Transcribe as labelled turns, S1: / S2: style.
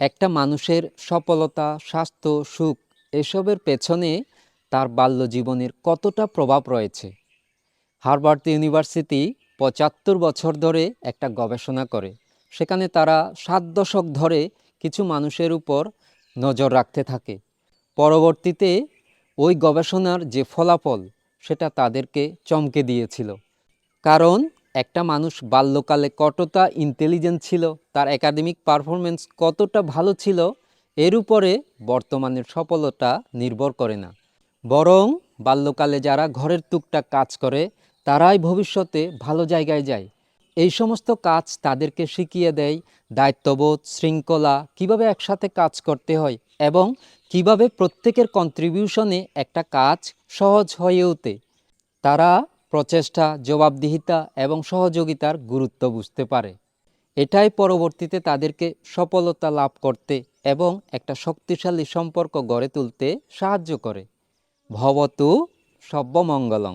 S1: একটা মানুষের সফলতা, স্বাস্থ্য, সুখ এসবের পেছনে তার বাল্যজীবনের কতটা প্রভাব রয়েছে। হার্ভার্ড ইউনিভার্সিটি ৭৫ বছর ধরে একটা গবেষণা করে। সেখানে তারা ৭ দশক ধরে কিছু মানুষের উপর নজর রাখতে থাকে। পরবর্তীতে ওই গবেষণার যে ফলাফল সেটা তাদেরকে চমকে দিয়েছিল। কারণ একটা মানুষ বাল্যকালে কতটা ইন্টেলিজেন্ট ছিল, তার একাডেমিক পারফরমেন্স কতটা ভালো ছিল, এর উপরে বর্তমানের সফলতা নির্ভর করে না। বরং বাল্যকালে যারা ঘরের টুকটাক কাজ করে তারাই ভবিষ্যতে ভালো জায়গায় যায়। এই সমস্ত কাজ তাদেরকে শিখিয়ে দেয় দায়িত্ববোধ, শৃঙ্খলা, কিভাবে একসাথে কাজ করতে হয় এবং কিভাবে প্রত্যেকের কন্ট্রিবিউশনে একটা কাজ সহজ হয়ে ওঠে। তারা প্রচেষ্টা, জবাবদিহিতা এবং সহযোগিতার গুরুত্ব বুঝতে পারে। এটাই পরবর্তীতে তাদেরকে সফলতা লাভ করতে এবং একটা শক্তিশালী সম্পর্ক গড়ে তুলতে সাহায্য করে। ভবতু সব্যমঙ্গলং।